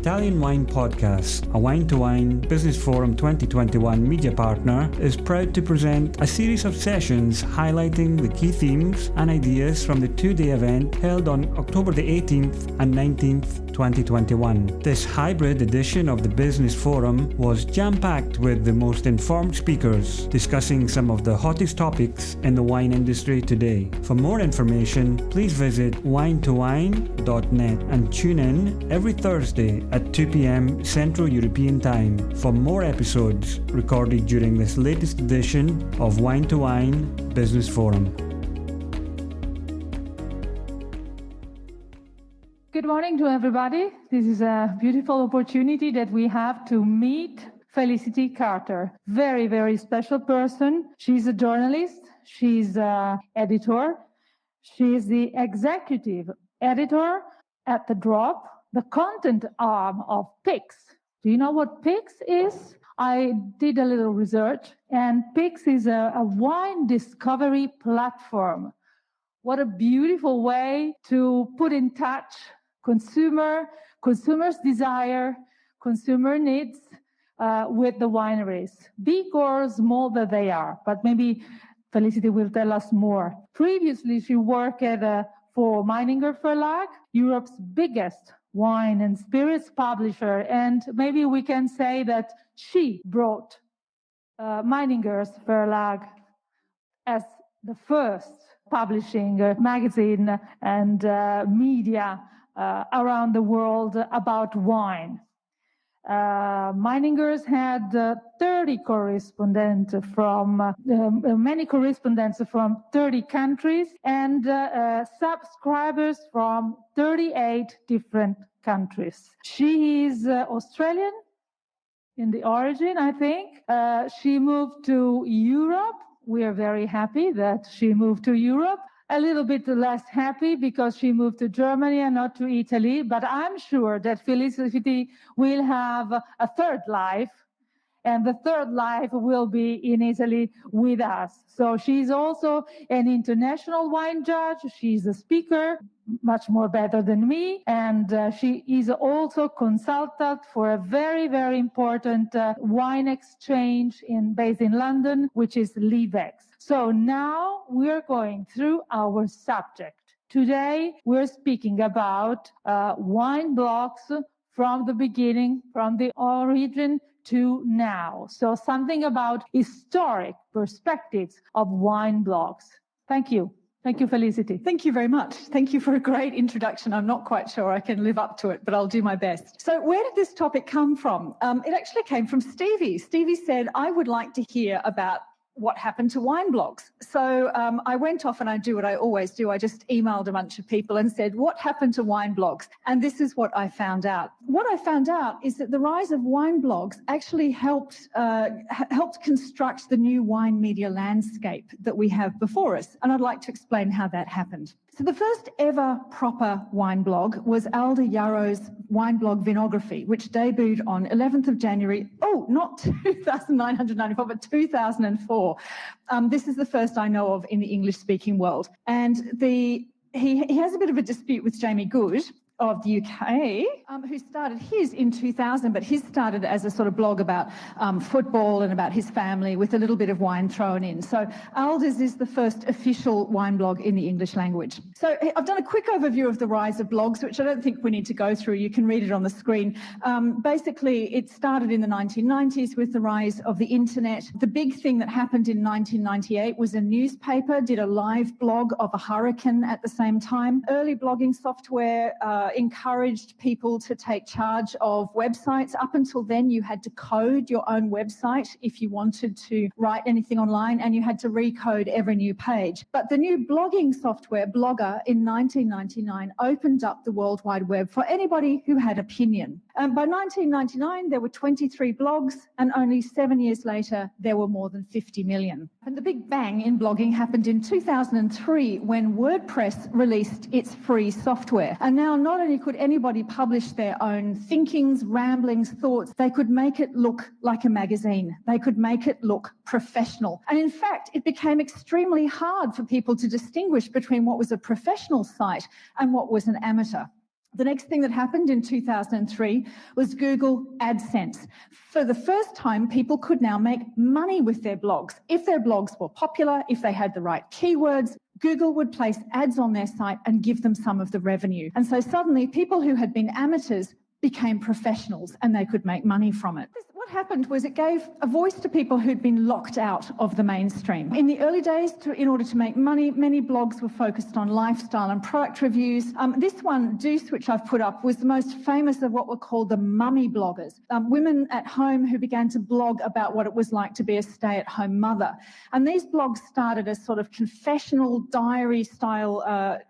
Italian Wine Podcast, a Wine2Wine Business Forum 2021 media partner, is proud to present a series of sessions highlighting the key themes and ideas from the two-day event held on October the 18th and 19th, 2021. This hybrid edition of the Business Forum was jam-packed with the most informed speakers, discussing some of the hottest topics in the wine industry today. For more information, please visit wine2wine.net and tune in every Thursday at 2 p.m. Central European Time for more episodes recorded during this latest edition of Wine2Wine Business Forum. Good morning to everybody. This is a beautiful opportunity that we have to meet Felicity Carter. Very, very special person. She's a journalist. She's an editor. She's the executive editor at The Drop, the content arm of PIX. Do you know what PIX is? I did a little research, and PIX is a wine discovery platform. What a beautiful way to put in touch consumers' desire, consumer needs with the wineries, big or small that they are. But maybe Felicity will tell us more. Previously, she worked for Meininger Verlag, Europe's biggest wine and spirits publisher, and maybe we can say that she brought Meininger's Verlag as the first publishing magazine and media around the world about wine. Meiningers had 30 correspondents from many correspondents from 30 countries and subscribers from 38 different countries. She is Australian in the origin, I think. She moved to Europe. We are very happy that she moved to Europe. A little bit less happy because she moved to Germany and not to Italy, but I'm sure that Felicity will have a third life, and the third life will be in Italy with us. So she's also an international wine judge. She's a speaker, much more better than me, and she is also consultant for a very, very important wine exchange based in London, which is Livex. So now we're going through our subject. Today we're speaking about wine blogs from the beginning, from the origin to now. So something about historic perspectives of wine blogs. Thank you. Thank you, Felicity. Thank you very much. Thank you for a great introduction. I'm not quite sure I can live up to it, but I'll do my best. So where did this topic come from? It actually came from Stevie. Stevie said, I would like to hear about what happened to wine blogs. So I went off and I do what I always do. I just emailed a bunch of people and said, what happened to wine blogs? And this is what I found out. What I found out is that the rise of wine blogs actually helped construct the new wine media landscape that we have before us. And I'd like to explain how that happened. So the first ever proper wine blog was Alda Yarrow's wine blog Vinography, which debuted on 11th of January, not 2,994, but 2004. This is the first I know of in the English-speaking world. And he has a bit of a dispute with Jamie Good of the UK, who started his in 2000, but his started as a sort of blog about football and about his family with a little bit of wine thrown in. So Alda's is the first official wine blog in the English language. So I've done a quick overview of the rise of blogs, which I don't think we need to go through. You can read it on the screen. Basically, it started in the 1990s with the rise of the internet. The big thing that happened in 1998 was a newspaper did a live blog of a hurricane at the same time. Early blogging software encouraged people to take charge of websites. Up until then, you had to code your own website if you wanted to write anything online, and you had to recode every new page. But the new blogging software, Blogger, in 1999 opened up the World Wide Web for anybody who had opinion. By 1999, there were 23 blogs, and only 7 years later, there were more than 50 million. And the big bang in blogging happened in 2003 when WordPress released its free software. And now not only could anybody publish their own thinkings, ramblings, thoughts, they could make it look like a magazine. They could make it look professional. And in fact, it became extremely hard for people to distinguish between what was a professional site and what was an amateur. The next thing that happened in 2003 was Google AdSense. For the first time, people could now make money with their blogs. If their blogs were popular, if they had the right keywords, Google would place ads on their site and give them some of the revenue. And so suddenly people who had been amateurs became professionals and they could make money from it. What happened was it gave a voice to people who'd been locked out of the mainstream. In the early days, in order to make money, many blogs were focused on lifestyle and product reviews. This one, Deuce, which I've put up, was the most famous of what were called the mummy bloggers, women at home who began to blog about what it was like to be a stay-at-home mother. And these blogs started as sort of confessional diary-style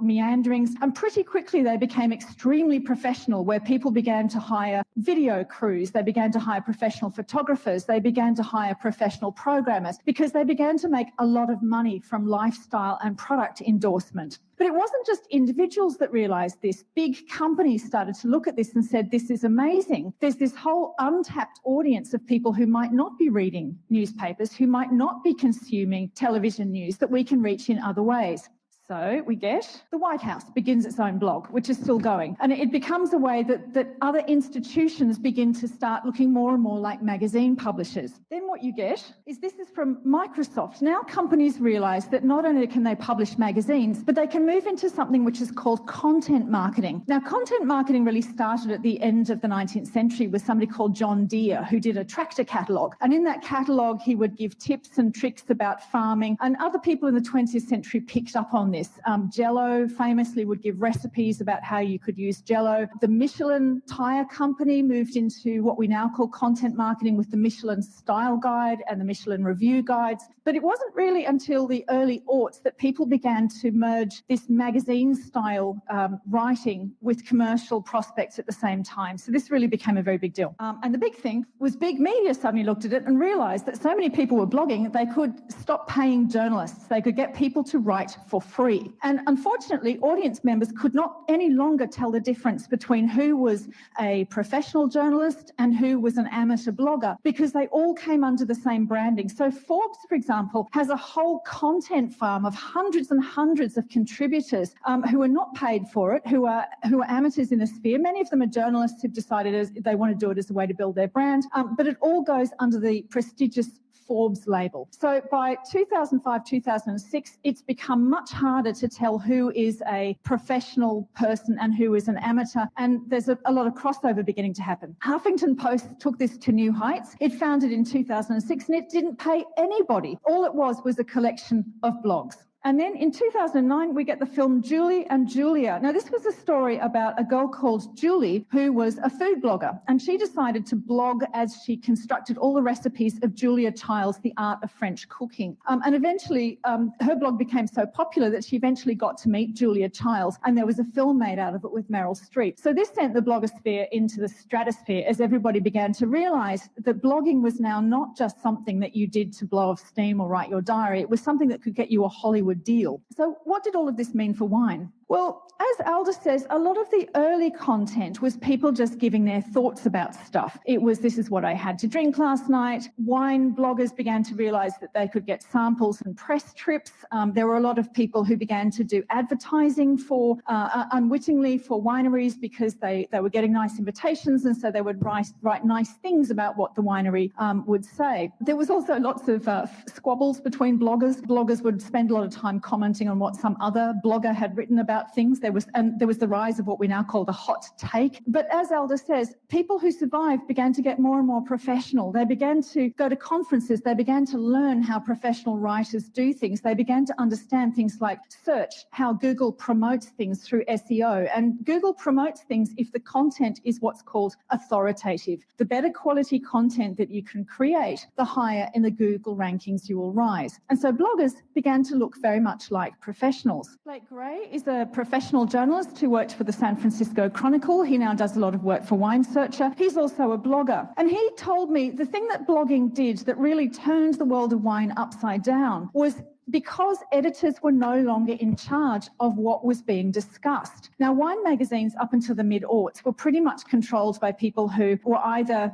meanderings, and pretty quickly they became extremely professional, where people began to hire video crews, they began to hire professional photographers, they began to hire professional programmers, because they began to make a lot of money from lifestyle and product endorsement. But it wasn't just individuals that realised this. Big companies started to look at this and said, this is amazing. There's this whole untapped audience of people who might not be reading newspapers, who might not be consuming television news, that we can reach in other ways. So we get the White House begins its own blog, which is still going. And it becomes a way that other institutions begin to start looking more and more like magazine publishers. Then what you get is, this is from Microsoft. Now companies realise that not only can they publish magazines, but they can move into something which is called content marketing. Now, content marketing really started at the end of the 19th century with somebody called John Deere, who did a tractor catalogue. And in that catalogue, he would give tips and tricks about farming. And other people in the 20th century picked up on this. Jell-O famously would give recipes about how you could use Jell-O. The Michelin tire company moved into what we now call content marketing with the Michelin style guide and the Michelin review guides. But it wasn't really until the early aughts that people began to merge this magazine style writing with commercial prospects at the same time. So this really became a very big deal. And the big thing was big media suddenly looked at it and realised that so many people were blogging, they could stop paying journalists. They could get people to write for free. And unfortunately, audience members could not any longer tell the difference between who was a professional journalist and who was an amateur blogger, because they all came under the same branding. So Forbes, for example, has a whole content farm of hundreds and hundreds of contributors who are not paid for it, who are amateurs in the sphere. Many of them are journalists who've decided they want to do it as a way to build their brand, but it all goes under the prestigious Forbes label. So by 2005, 2006, it's become much harder to tell who is a professional person and who is an amateur, and there's a lot of crossover beginning to happen. Huffington Post took this to new heights. It founded in 2006, and it didn't pay anybody. All it was a collection of blogs. And then in 2009, we get the film Julie and Julia. Now, this was a story about a girl called Julie who was a food blogger, and she decided to blog as she constructed all the recipes of Julia Child's The Art of French Cooking. And eventually, her blog became so popular that she eventually got to meet Julia Childs, and there was a film made out of it with Meryl Streep. So this sent the blogosphere into the stratosphere as everybody began to realise that blogging was now not just something that you did to blow off steam or write your diary. It was something that could get you a Hollywood deal. So what did all of this mean for wine? Well, as Aldous says, a lot of the early content was people just giving their thoughts about stuff. It was, this is what I had to drink last night. Wine bloggers began to realise that they could get samples and press trips. There were a lot of people who began to do advertising for, unwittingly for wineries, because they were getting nice invitations, and so they would write nice things about what the winery would say. There was also lots of squabbles between bloggers. Bloggers would spend a lot of time commenting on what some other blogger had written about things. There was the rise of what we now call the hot take. But as Aldous says, people who survived began to get more and more professional. They began to go to conferences. They began to learn how professional writers do things. They began to understand things like search, how Google promotes things through SEO. And Google promotes things if the content is what's called authoritative. The better quality content that you can create, the higher in the Google rankings you will rise. And so bloggers began to look very much like professionals. Blake Gray is a professional journalist who worked for the San Francisco Chronicle. He now does a lot of work for Wine Searcher. He's also a blogger. And he told me the thing that blogging did that really turned the world of wine upside down was because editors were no longer in charge of what was being discussed. Now, wine magazines up until the mid-aughts were pretty much controlled by people who were either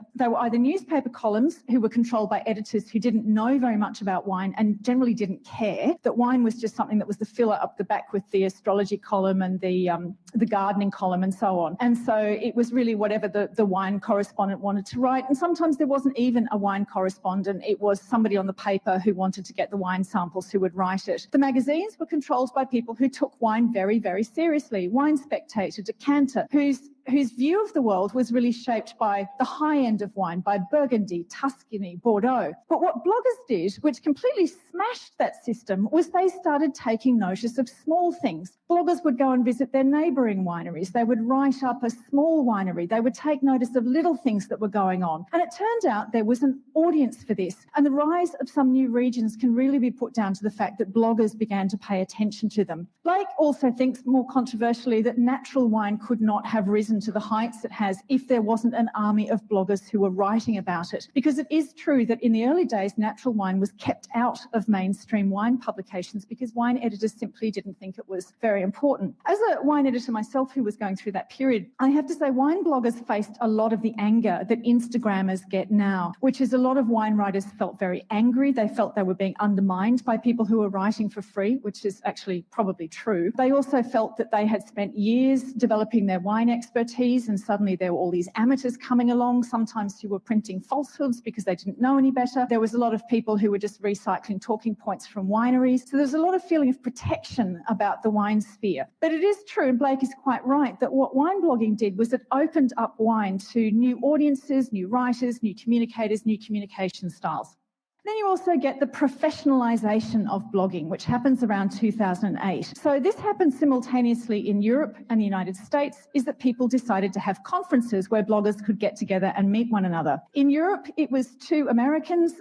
newspaper columns who were controlled by editors who didn't know very much about wine and generally didn't care, that wine was just something that was the filler up the back with the astrology column and the the gardening column and so on. And so it was really whatever the wine correspondent wanted to write. And sometimes there wasn't even a wine correspondent. It was somebody on the paper who wanted to get the wine samples who would write it. The magazines were controlled by people who took wine very, very seriously. Wine Spectator, Decanter, whose view of the world was really shaped by the high end of wine, by Burgundy, Tuscany, Bordeaux. But what bloggers did, which completely smashed that system, was they started taking notice of small things. Bloggers would go and visit their neighbouring wineries. They would write up a small winery. They would take notice of little things that were going on. And it turned out there was an audience for this. And the rise of some new regions can really be put down to the fact that bloggers began to pay attention to them. Blake also thinks, more controversially, that natural wine could not have risen to the heights it has if there wasn't an army of bloggers who were writing about it. Because it is true that in the early days, natural wine was kept out of mainstream wine publications because wine editors simply didn't think it was very important. As a wine editor myself who was going through that period, I have to say wine bloggers faced a lot of the anger that Instagrammers get now, which is a lot of wine writers felt very angry. They felt they were being undermined by people who were writing for free, which is actually probably true. They also felt that they had spent years developing their wine expertise and suddenly there were all these amateurs coming along, sometimes who were printing falsehoods because they didn't know any better. There was a lot of people who were just recycling talking points from wineries. So there's a lot of feeling of protection about the wine sphere. But it is true, and Blake is quite right, that what wine blogging did was it opened up wine to new audiences, new writers, new communicators, new communication styles. Then you also get the professionalisation of blogging, which happens around 2008. So this happened simultaneously in Europe and the United States, is that people decided to have conferences where bloggers could get together and meet one another. In Europe, it was two Americans,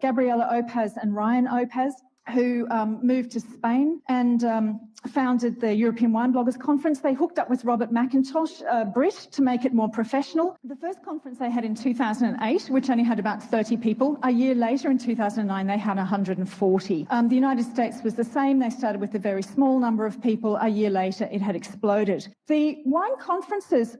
Gabriella Opaz and Ryan Opaz, who moved to Spain and founded the European Wine Bloggers Conference. They hooked up with Robert McIntosh, a Brit, to make it more professional. The first conference they had in 2008, which only had about 30 people. A year later, in 2009, they had 140. The United States was the same. They started with a very small number of people. A year later, it had exploded. The wine conferences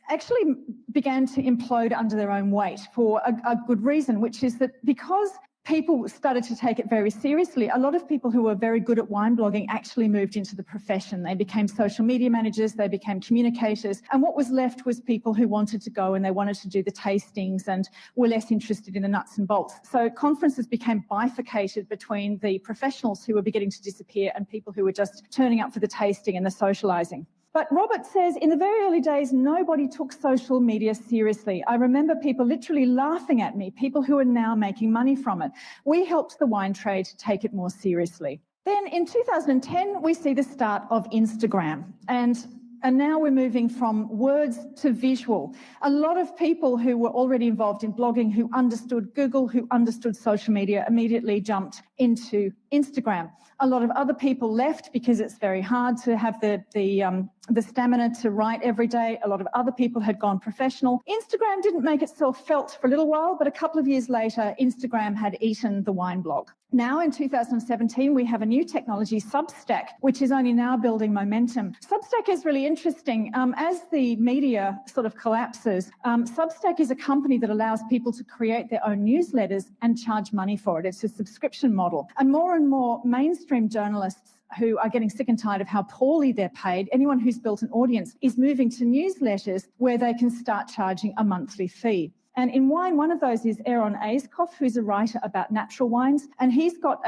actually began to implode under their own weight for a good reason, which is that because people started to take it very seriously, a lot of people who were very good at wine blogging actually moved into the profession. They became social media managers, they became communicators, and what was left was people who wanted to go and they wanted to do the tastings and were less interested in the nuts and bolts. So conferences became bifurcated between the professionals who were beginning to disappear and people who were just turning up for the tasting and the socialising. But Robert says in the very early days, nobody took social media seriously. I remember people literally laughing at me, people who are now making money from it. We helped the wine trade take it more seriously. Then in 2010, we see the start of Instagram. And now we're moving from words to visual. A lot of people who were already involved in blogging, who understood Google, who understood social media, immediately jumped into Instagram. A lot of other people left because it's very hard to have the stamina to write every day. A lot of other people had gone professional. Instagram didn't make itself felt for a little while, but a couple of years later, Instagram had eaten the wine blog. Now in 2017, we have a new technology, Substack, which is only now building momentum. Substack is really interesting. As the media sort of collapses, Substack is a company that allows people to create their own newsletters and charge money for it. It's a subscription model. And more mainstream journalists who are getting sick and tired of how poorly they're paid, anyone who's built an audience, is moving to newsletters where they can start charging a monthly fee. And in wine, one of those is Aaron Aizkoff, who's a writer about natural wines. And he's got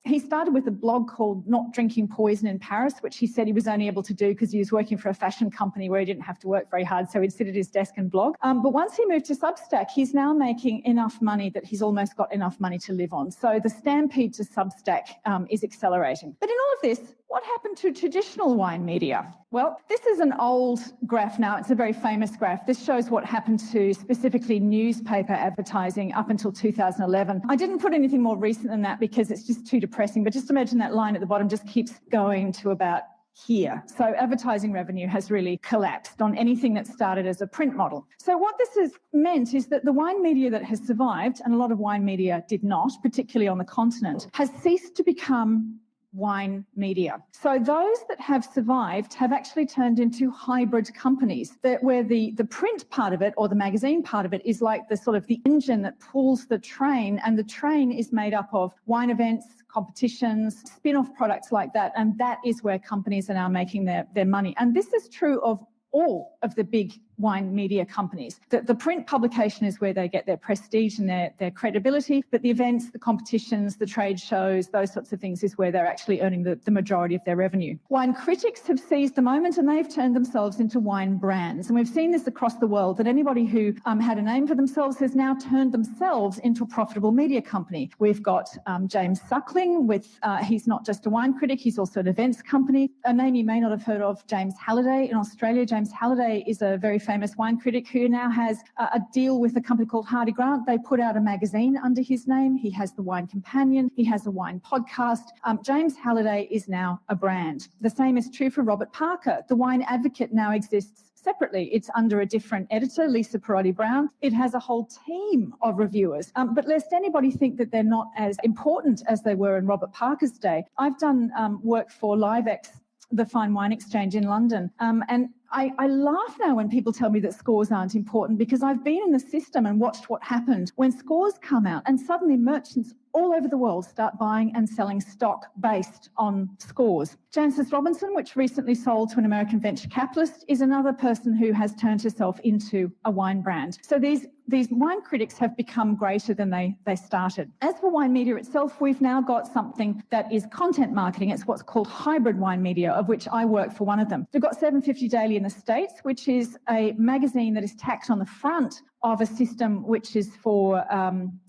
he started with a blog called Not Drinking Poison in Paris, which he said he was only able to do because he was working for a fashion company where he didn't have to work very hard, so he'd sit at his desk and blog. But once he moved to Substack, he's now making enough money that he's almost got enough money to live on. So the stampede to Substack is accelerating. But in all of this, what happened to traditional wine media? Well, this is an old graph now. It's a very famous graph. This shows what happened to specifically newspaper advertising up until 2011. I didn't put anything more recent than that because it's just too depressing, but just imagine that line at the bottom just keeps going to about here. So advertising revenue has really collapsed on anything that started as a print model. So what this has meant is that the wine media that has survived, and a lot of wine media did not, particularly on the continent, has ceased to become wine media. So those that have survived have actually turned into hybrid companies where the print part of it or the magazine part of it is like the sort of the engine that pulls the train, and the train is made up of wine events, competitions, spin-off products like that, and that is where companies are now making their money. And this is true of all of the big wine media companies. The print publication is where they get their prestige and their credibility, but the events, the competitions, the trade shows, those sorts of things is where they're actually earning the majority of their revenue. Wine critics have seized the moment and they've turned themselves into wine brands. And we've seen this across the world, that anybody who had a name for themselves has now turned themselves into a profitable media company. We've got James Suckling with, he's not just a wine critic, he's also an events company. A name you may not have heard of, James Halliday in Australia. James Halliday is a very famous wine critic who now has a deal with a company called Hardy Grant. They put out a magazine under his name. He has the Wine Companion. He has a wine podcast. James Halliday is now a brand. The same is true for Robert Parker. The Wine Advocate now exists separately. It's under a different editor, Lisa Perotti-Brown. It has a whole team of reviewers. But lest anybody think that they're not as important as they were in Robert Parker's day, I've done work for LiveX, the Fine Wine Exchange in London, and I laugh now when people tell me that scores aren't important, because I've been in the system and watched what happened when scores come out and suddenly merchants all over the world start buying and selling stock based on scores. Jancis Robinson, which recently sold to an American venture capitalist, is another person who has turned herself into a wine brand. So these wine critics have become greater than they started. As for wine media itself, we've now got something that is content marketing. It's what's called hybrid wine media, of which I work for one of them. We've got 750 Daily in the States, which is a magazine that is tacked on the front of a system which is for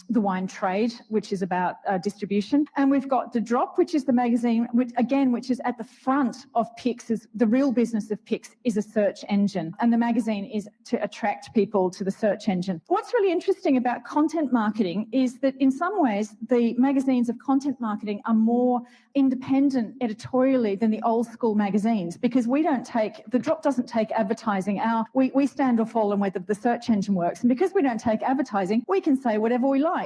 the wine trade, which is about distribution. And we've got The Drop, which is the magazine, which is at the front of Pix. The real business of Pix is a search engine, and the magazine is to attract people to the search engine. What's really interesting about content marketing is that in some ways, the magazines of content marketing are more independent editorially than the old school magazines, because The Drop doesn't take advertising. We stand or fall on whether the search engine works. And because we don't take advertising, we can say whatever we like.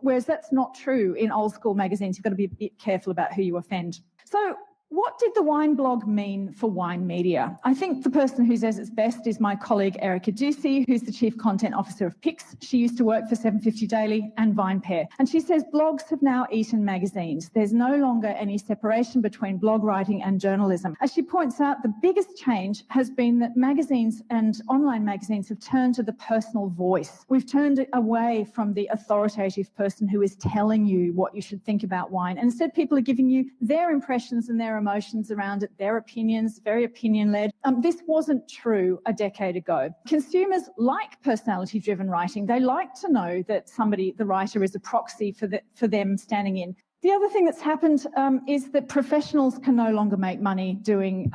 Whereas that's not true in old school magazines. You've got to be a bit careful about who you offend. So what did the wine blog mean for wine media? I think the person who says it's best is my colleague Erica Ducey, who's the Chief Content Officer of Pix. She used to work for 750 Daily and VinePair. And she says blogs have now eaten magazines. There's no longer any separation between blog writing and journalism. As she points out, the biggest change has been that magazines and online magazines have turned to the personal voice. We've turned away from the authoritative person who is telling you what you should think about wine. And instead, people are giving you their impressions and their emotions around it, their opinions, very opinion-led. This wasn't true a decade ago. Consumers like personality-driven writing. They like to know that the writer is a proxy for them standing in. The other thing that's happened is that professionals can no longer make money doing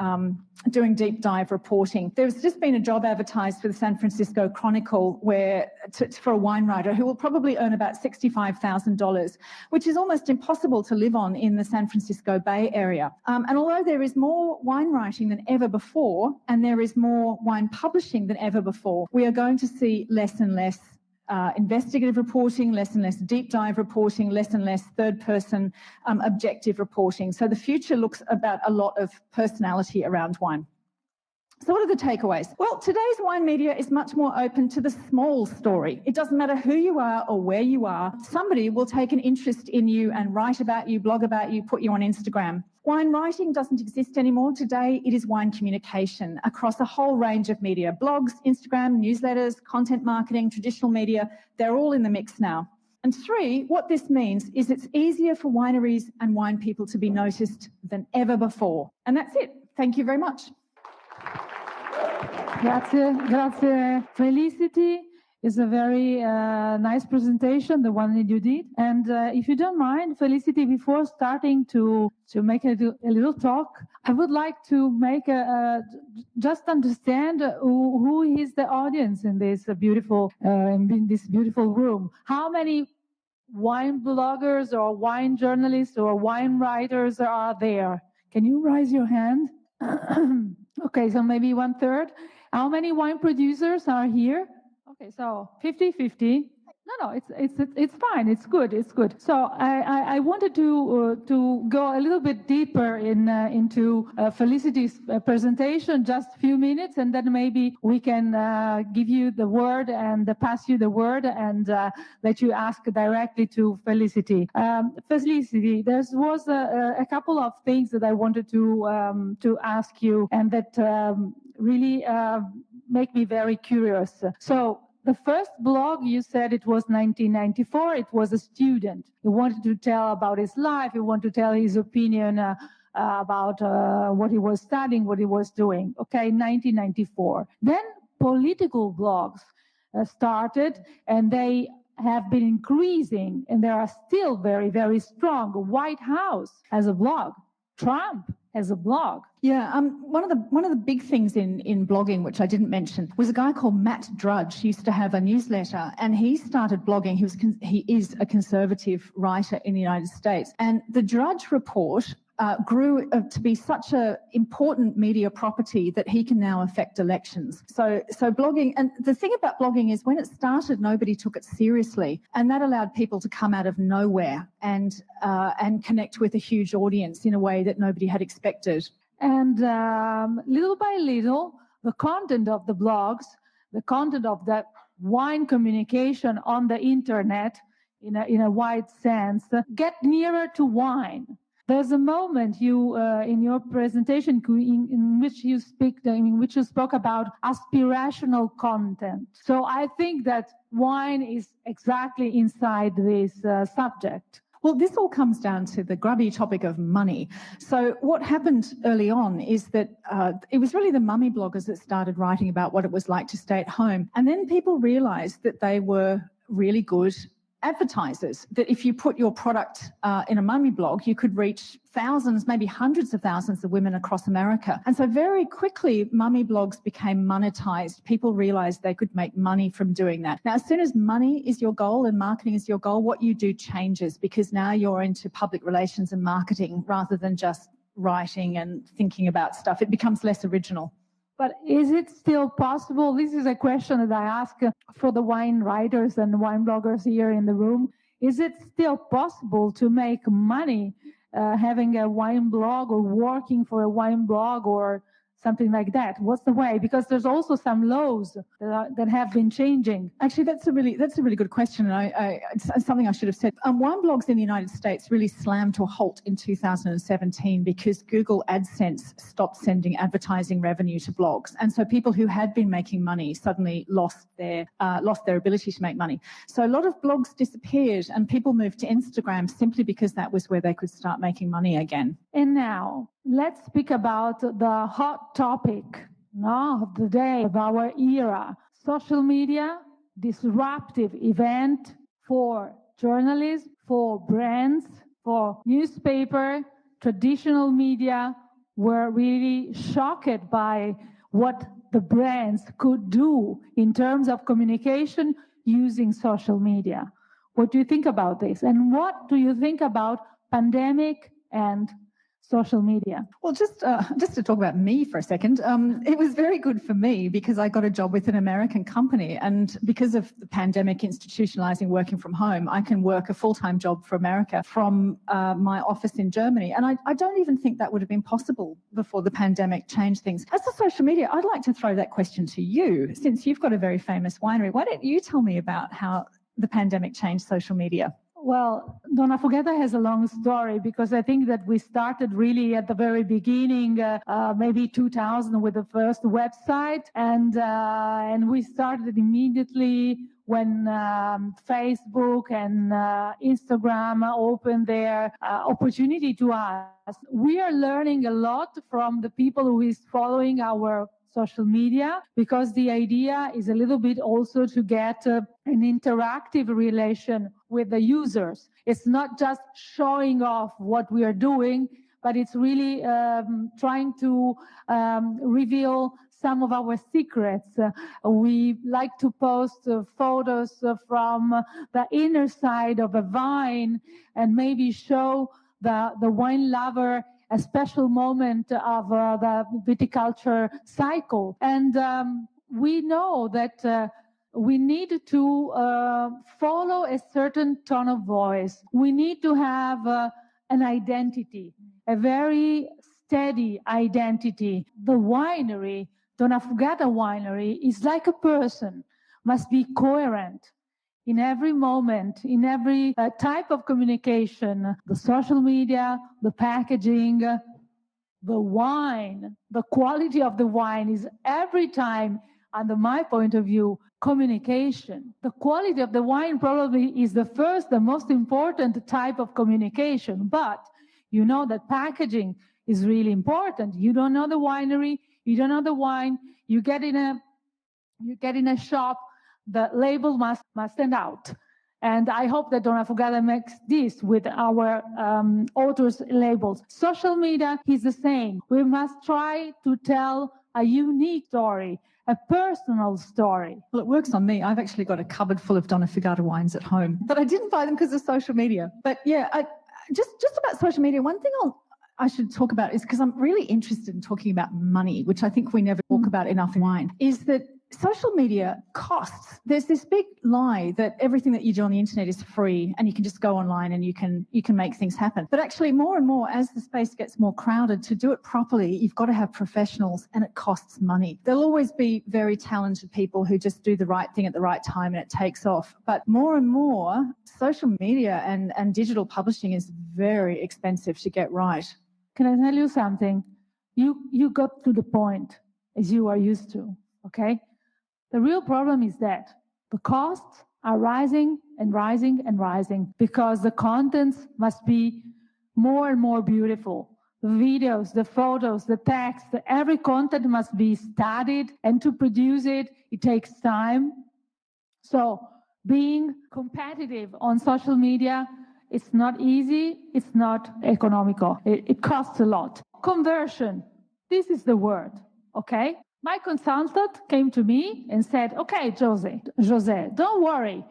deep dive reporting. There's just been a job advertised for the San Francisco Chronicle for a wine writer who will probably earn about $65,000, which is almost impossible to live on in the San Francisco Bay Area. And although there is more wine writing than ever before, and there is more wine publishing than ever before, we are going to see less and less investigative reporting, less and less deep dive reporting, less and less third-person objective reporting. So the future looks about a lot of personality around wine. So what are the takeaways? Well, today's wine media is much more open to the small story. It doesn't matter who you are or where you are. Somebody will take an interest in you and write about you, blog about you, put you on Instagram. Wine writing doesn't exist anymore. Today, it is wine communication across a whole range of media. Blogs, Instagram, newsletters, content marketing, traditional media, they're all in the mix now. And 3, what this means is it's easier for wineries and wine people to be noticed than ever before. And that's it. Thank you very much. Grazie, Felicity. It's a very nice presentation, the one that you did. And if you don't mind, Felicity, before starting to make a little talk, I would like to make just understand who is the audience in this beautiful room. How many wine bloggers or wine journalists or wine writers are there? Can you raise your hand? Okay, so maybe 1/3. How many wine producers are here? Okay, so 50-50. No, it's fine. It's good. It's good. So I wanted to go a little bit deeper into Felicity's presentation, just a few minutes, and then maybe we can give you the word and pass you the word and let you ask directly to Felicity. Felicity, there was a couple of things that I wanted to ask you, and that really make me very curious. So, the first blog, you said it was 1994. It was a student. He wanted to tell about his life. He wanted to tell his opinion about what he was studying, what he was doing. Okay, 1994. Then political blogs started, and they have been increasing, and they are still very, very strong. White House has a blog. Trump has a blog. Yeah, one of the big things in blogging, which I didn't mention, was a guy called Matt Drudge. He used to have a newsletter, and he started blogging. He is a conservative writer in the United States, and the Drudge Report grew to be such an important media property that he can now affect elections. So blogging, and the thing about blogging is when it started, nobody took it seriously, and that allowed people to come out of nowhere and connect with a huge audience in a way that nobody had expected. And little by little, the content of the blogs, the content of the wine communication on the internet, in a wide sense, get nearer to wine. There's a moment you in your presentation in which you spoke about aspirational content. So I think that wine is exactly inside this subject. Well, this all comes down to the grubby topic of money. So what happened early on is that it was really the mummy bloggers that started writing about what it was like to stay at home. And then people realised that they were really good advertisers, that if you put your product in a mummy blog, you could reach thousands, maybe hundreds of thousands of women across America. And so very quickly, mummy blogs became monetized. People realized they could make money from doing that. Now, as soon as money is your goal and marketing is your goal, what you do changes, because now you're into public relations and marketing rather than just writing and thinking about stuff. It becomes less original. But is it still possible? This is a question that I ask for the wine writers and wine bloggers here in the room. Is it still possible to make money having a wine blog or working for a wine blog or something like that? What's the way? Because there's also some laws that have been changing. Actually, that's a really good question, and it's something I should have said. Wine blogs in the United States really slammed to a halt in 2017 because Google AdSense stopped sending advertising revenue to blogs, and so people who had been making money suddenly lost their ability to make money. So a lot of blogs disappeared, and people moved to Instagram simply because that was where they could start making money again. And now, let's speak about the hot topic of the day, of our era. Social media, disruptive event for journalists, for brands, for newspaper, traditional media were really shocked by what the brands could do in terms of communication using social media. What do you think about this? And what do you think about pandemic and social media? Well, just to talk about me for a second, it was very good for me because I got a job with an American company, and because of the pandemic institutionalizing working from home, I can work a full-time job for America from my office in Germany, and I don't even think that would have been possible before the pandemic changed things. As for social media, I'd like to throw that question to you, since you've got a very famous winery. Why don't you tell me about how the pandemic changed social media? Well, Donnafugata has a long story because I think that we started really at the very beginning, maybe 2000 with the first website, and we started immediately when Facebook and Instagram opened their opportunity to us. We are learning a lot from the people who is following our social media, because the idea is a little bit also to get an interactive relation with the users. It's not just showing off what we are doing, but it's really trying to reveal some of our secrets. We like to post photos from the inner side of a vine and maybe show the wine lover a special moment of the viticulture cycle. And we know that we need to follow a certain tone of voice. We need to have an identity, a very steady identity. The winery, Donnafugata winery, is like a person, must be coherent in every moment, in every type of communication, the social media, the packaging, the wine, the quality of the wine is every time, under my point of view, communication. The quality of the wine probably is the first, the most important type of communication, but you know that packaging is really important. You don't know the winery, you don't know the wine, you get in a shop, the label must stand out. And I hope that Donnafugata makes this with our authors' labels. Social media is the same. We must try to tell a unique story, a personal story. Well, it works on me. I've actually got a cupboard full of Donnafugata wines at home, but I didn't buy them because of social media. But yeah, just about social media, one thing I should talk about is, because I'm really interested in talking about money, which I think we never talk about enough in wine, is that social media costs. There's this big lie that everything that you do on the internet is free and you can just go online and you can make things happen. But actually, more and more, as the space gets more crowded, to do it properly, you've got to have professionals, and it costs money. There'll always be very talented people who just do the right thing at the right time and it takes off. But more and more, social media and digital publishing is very expensive to get right. Can I tell you something? You got to the point, as you are used to, okay? The real problem is that the costs are rising and rising and rising because the contents must be more and more beautiful. The videos, the photos, the text, every content must be studied, and to produce it, it takes time. So being competitive on social media, it's not easy, it's not economical. It costs a lot. Conversion, this is the word, okay? My consultant came to me and said, okay, José, don't worry.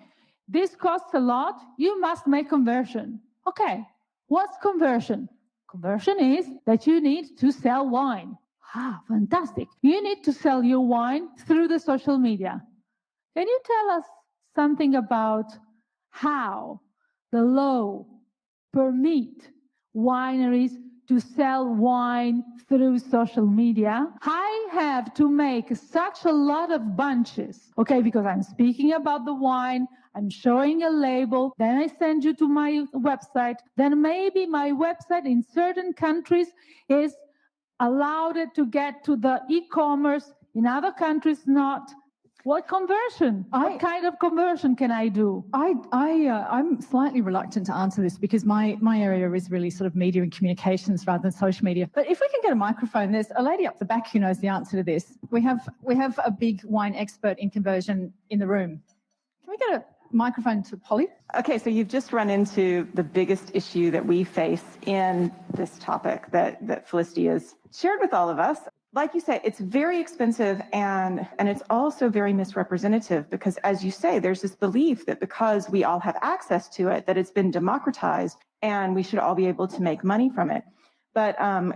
This costs a lot. You must make conversion. Okay, what's conversion? Conversion is that you need to sell wine. Ah, fantastic. You need to sell your wine through the social media. Can you tell us something about how the law permit wineries to sell wine through social media? I have to make such a lot of bunches, okay, because I'm speaking about the wine, I'm showing a label, then I send you to my website, then maybe my website in certain countries is allowed to get to the e-commerce, in other countries not. What conversion? What kind of conversion can I do? I'm slightly reluctant to answer this because my area is really sort of media and communications rather than social media. But if we can get a microphone, there's a lady up the back who knows the answer to this. We have a big wine expert in conversion in the room. Can we get a microphone to Polly? Okay, so you've just run into the biggest issue that we face in this topic that Felicity has shared with all of us. Like you say, it's very expensive and it's also very misrepresentative because, as you say, there's this belief that because we all have access to it, that it's been democratized and we should all be able to make money from it. But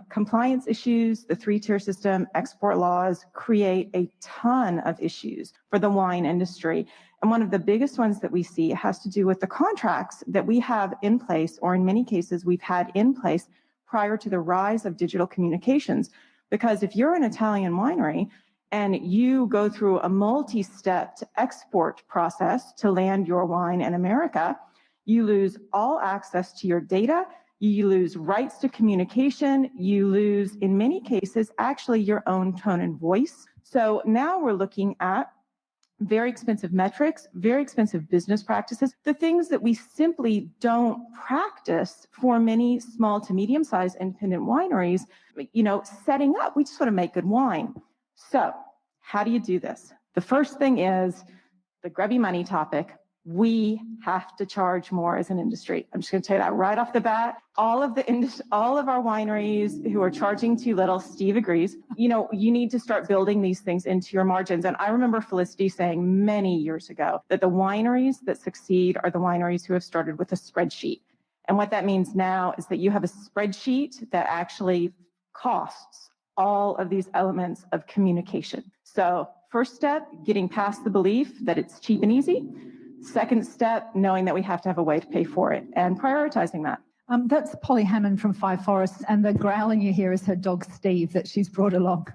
compliance issues, the three-tier system, export laws create a ton of issues for the wine industry. And one of the biggest ones that we see has to do with the contracts that we have in place, or in many cases we've had in place prior to the rise of digital communications. Because if you're an Italian winery and you go through a multi-step export process to land your wine in America, you lose all access to your data, you lose rights to communication, you lose, in many cases, actually your own tone and voice. So now we're looking at very expensive metrics, very expensive business practices, the things that we simply don't practice for many small to medium-sized independent wineries, setting up. We just want to make good wine. So how do you do this? The first thing is the grubby money topic. We have to charge more as an industry. I'm just going to tell you that right off the bat. All of our wineries who are charging too little, Steve agrees, you need to start building these things into your margins. And I remember Felicity saying many years ago that the wineries that succeed are the wineries who have started with a spreadsheet. And what that means now is that you have a spreadsheet that actually costs all of these elements of communication. So first step, getting past the belief that it's cheap and easy. Second step, knowing that we have to have a way to pay for it and prioritizing that. That's Polly Hammond from Five Forests, and the growling you hear is her dog Steve that she's brought along.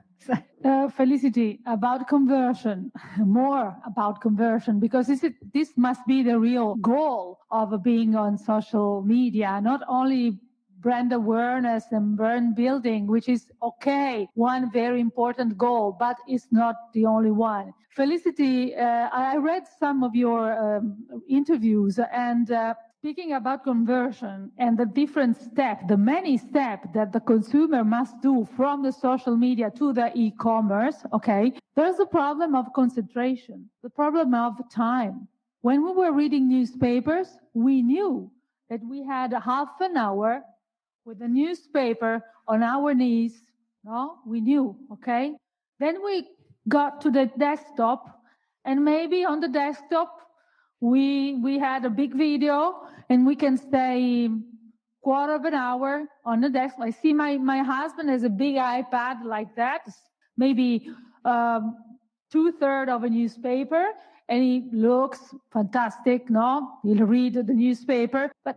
Felicity, about conversion, more about conversion, because this must be the real goal of being on social media, not only brand awareness and brand building, which is okay, one very important goal, but it's not the only one. Felicity, I read some of your interviews, and speaking about conversion and the different steps, the many steps that the consumer must do from the social media to the e-commerce, okay, there's a problem of concentration, the problem of time. When we were reading newspapers, we knew that we had a half an hour with the newspaper on our knees. No, we knew, okay? Then we got to the desktop, and maybe on the desktop, we had a big video, and we can stay quarter of an hour on the desk. I see my husband has a big iPad like that, maybe 2/3 of a newspaper, and he looks fantastic, no? He'll read the newspaper. But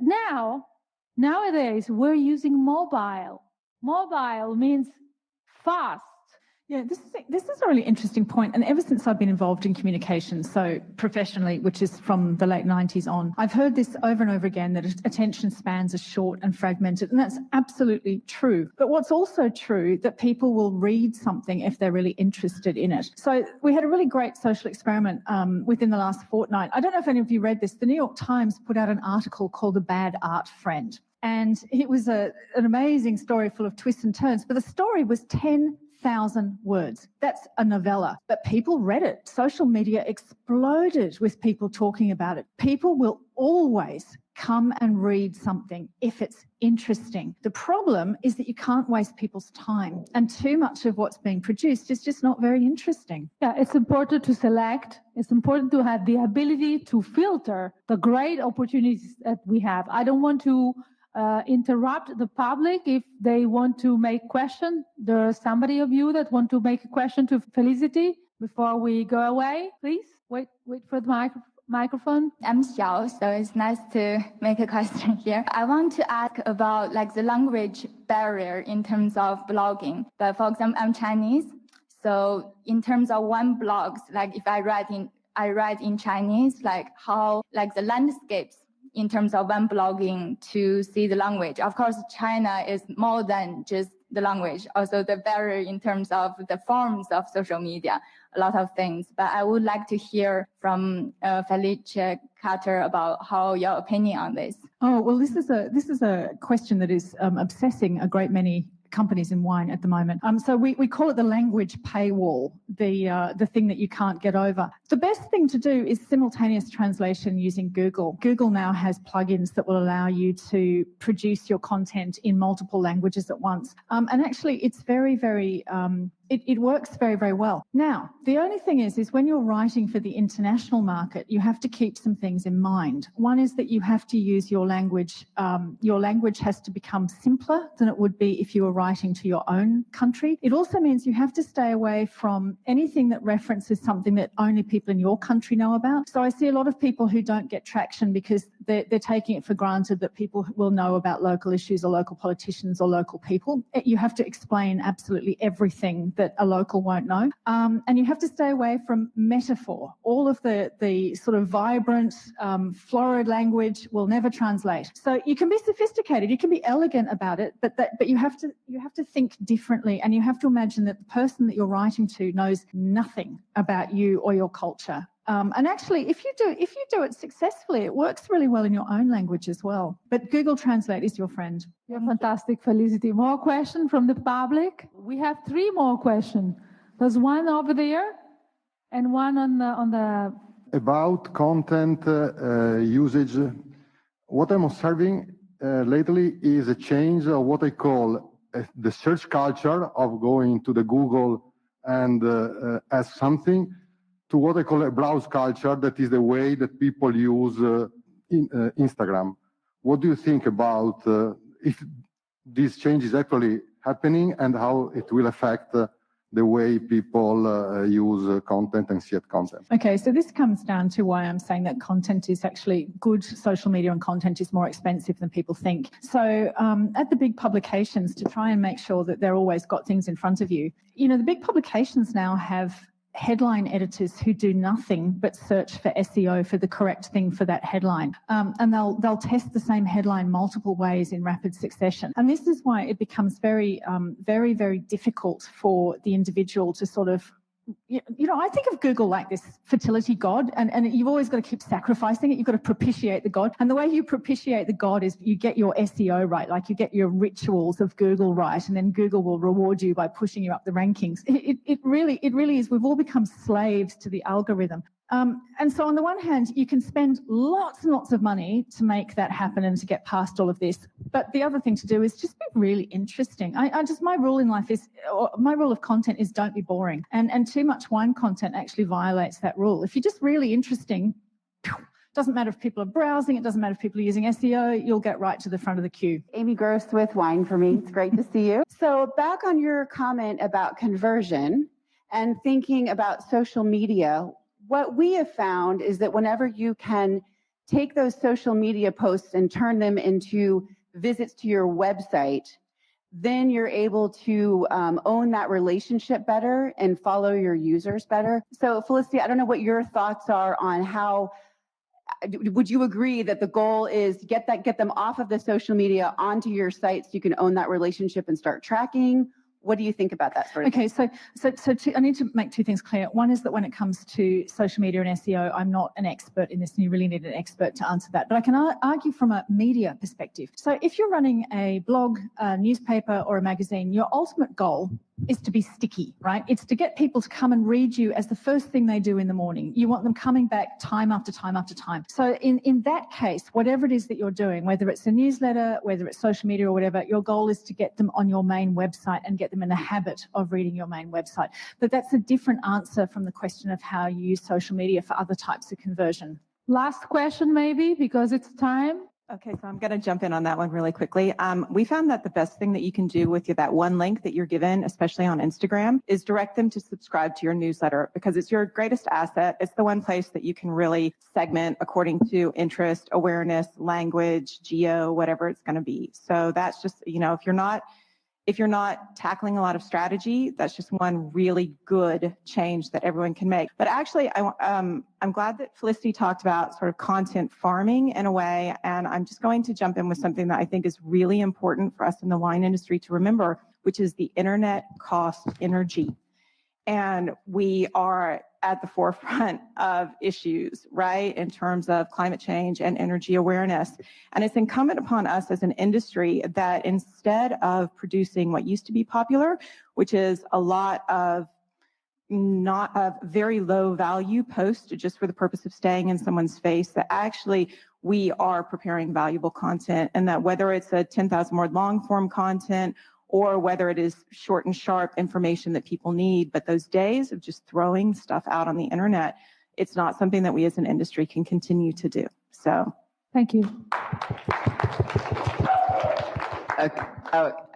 nowadays, we're using mobile. Mobile means fast. Yeah, this is a really interesting point. And ever since I've been involved in communications, so professionally, which is from the late 90s on, I've heard this over and over again, that attention spans are short and fragmented. And that's absolutely true. But what's also true, that people will read something if they're really interested in it. So we had a really great social experiment within the last fortnight. I don't know if any of you read this. The New York Times put out an article called The Bad Art Friend. And it was an amazing story full of twists and turns. But the story was 10,000 words. That's a novella. But people read it. Social media exploded with people talking about it. People will always come and read something if it's interesting. The problem is that you can't waste people's time. And too much of what's being produced is just not very interesting. Yeah, it's important to select. It's important to have the ability to filter the great opportunities that we have. I don't want to interrupt the public if they want to make question. There's somebody of you that want to make a question to Felicity before we go away. Please wait for the microphone. I'm Xiao, so it's nice to make a question here. I want to ask about the language barrier in terms of blogging. But for example, I'm Chinese, so in terms of one blogs, if I write in Chinese, how the landscapes in terms of one blogging to see the language. Of course, China is more than just the language, also the barrier in terms of the forms of social media, a lot of things. But I would like to hear from Felice Carter about how your opinion on this. Oh, well, this is a question that is obsessing a great many companies in wine at the moment. So we call it the language paywall, the thing that you can't get over. The best thing to do is simultaneous translation using Google. Google now has plugins that will allow you to produce your content in multiple languages at once. And actually, it's very, very... It works very, very well. Now, the only thing is when you're writing for the international market, you have to keep some things in mind. One is that you have to use your language. Your language has to become simpler than it would be if you were writing to your own country. It also means you have to stay away from anything that references something that only people in your country know about. So I see a lot of people who don't get traction because they're taking it for granted that people will know about local issues or local politicians or local people. You have to explain absolutely everything that a local won't know. And you have to stay away from metaphor. All of the sort of vibrant, florid language will never translate. So you can be sophisticated, you can be elegant about it, but you have to think differently, and you have to imagine that the person that you're writing to knows nothing about you or your culture. And actually, if you do it successfully, it works really well in your own language as well. But Google Translate is your friend. You're fantastic, Felicity. More questions from the public? We have 3 more questions. There's one over there and one on the... About content usage, what I'm observing lately is a change of what I call the search culture of going to the Google and as something, to what I call a browse culture, that is the way that people use Instagram. What do you think about if this change is actually happening and how it will affect the the way people use content and see at content. Okay, so this comes down to why I'm saying that content is actually good. Social media and content is more expensive than people think. So at the big publications, to try and make sure that they're always got things in front of you, the big publications now have headline editors who do nothing but search for SEO for the correct thing for that headline. And they'll test the same headline multiple ways in rapid succession. And this is why it becomes very, very difficult for the individual to sort of, I think of Google like this fertility god, and you've always got to keep sacrificing it. You've got to propitiate the god. And the way you propitiate the god is you get your SEO right, like you get your rituals of Google right, and then Google will reward you by pushing you up the rankings. It really is. We've all become slaves to the algorithm. And so on the one hand, you can spend lots and lots of money to make that happen and to get past all of this. But the other thing to do is just be really interesting. My rule in life is, my rule of content is don't be boring. And too much wine content actually violates that rule. If you're just really interesting, doesn't matter if people are browsing, it doesn't matter if people are using SEO, you'll get right to the front of the queue. Amy Gross with Wine for Me. It's great to see you. So back on your comment about conversion and thinking about social media, what we have found is that whenever you can take those social media posts and turn them into visits to your website, then you're able to own that relationship better and follow your users better. So Felicity, I don't know what your thoughts are on how, would you agree that the goal is get them off of the social media onto your site so you can own that relationship and start tracking? What do you think about that sort of thing? Okay, so I need to make two things clear. One is that when it comes to social media and SEO, I'm not an expert in this, and you really need an expert to answer that. But I can argue from a media perspective. So if you're running a blog, a newspaper, or a magazine, your ultimate goal is to be sticky, right? It's to get people to come and read you as the first thing they do in the morning. You want them coming back time after time after time. So in that case, whatever it is that you're doing, whether it's a newsletter, whether it's social media or whatever, your goal is to get them on your main website and get them in the habit of reading your main website. But that's a different answer from the question of how you use social media for other types of conversion. Last question maybe, because it's time. Okay, so I'm going to jump in on that one really quickly. We found that the best thing that you can do with that one link that you're given, especially on Instagram, is direct them to subscribe to your newsletter, because it's your greatest asset. It's the one place that you can really segment according to interest, awareness, language, geo, whatever it's going to be. So that's just, if you're not tackling a lot of strategy, that's just one really good change that everyone can make. But actually, I'm glad that Felicity talked about sort of content farming in a way, and I'm just going to jump in with something that I think is really important for us in the wine industry to remember, which is the internet cost energy. And we are at the forefront of issues, right, in terms of climate change and energy awareness. And it's incumbent upon us as an industry that instead of producing what used to be popular, which is a lot of not a very low value post just for the purpose of staying in someone's face, that actually we are preparing valuable content, and that whether it's a 10,000 word long form content or whether it is short and sharp information that people need. But those days of just throwing stuff out on the internet, it's not something that we as an industry can continue to do. So thank you.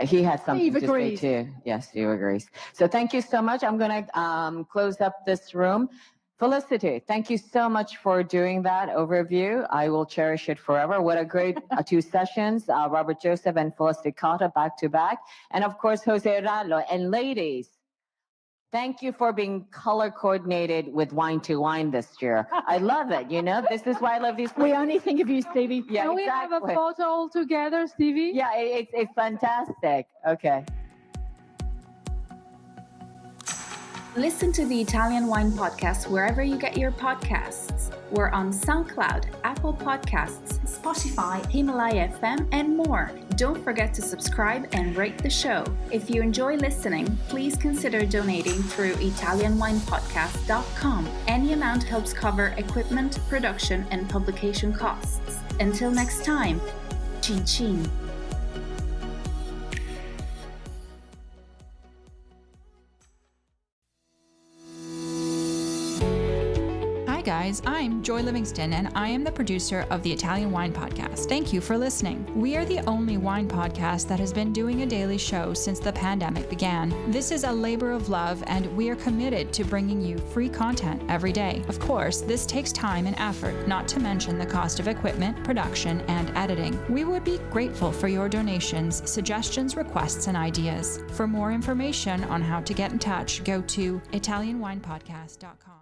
He had something Steve to agrees. say too. Yes, Steve agrees. So thank you so much. I'm going to close up this room. Felicity, thank you so much for doing that overview. I will cherish it forever. What a great 2 sessions. Robert Joseph and Felicity Cotta back to back. And of course, José Rallo. And ladies, thank you for being color coordinated with Wine2Wine this year. I love it. This is why I love these. We only think of you, Stevie. Yeah, Can we have a photo all together, Stevie? Yeah, it's fantastic. Okay. Listen to the Italian Wine Podcast wherever you get your podcasts. We're on SoundCloud, Apple Podcasts, Spotify, Himalaya FM, and more. Don't forget to subscribe and rate the show. If you enjoy listening, please consider donating through ItalianWinePodcast.com. Any amount helps cover equipment, production, and publication costs. Until next time, cin cin. Hi guys. I'm Joy Livingston, and I am the producer of the Italian Wine Podcast. Thank you for listening. We are the only wine podcast that has been doing a daily show since the pandemic began. This is a labor of love, and we are committed to bringing you free content every day. Of course, this takes time and effort, not to mention the cost of equipment, production, and editing. We would be grateful for your donations, suggestions, requests, and ideas. For more information on how to get in touch, go to ItalianWinePodcast.com.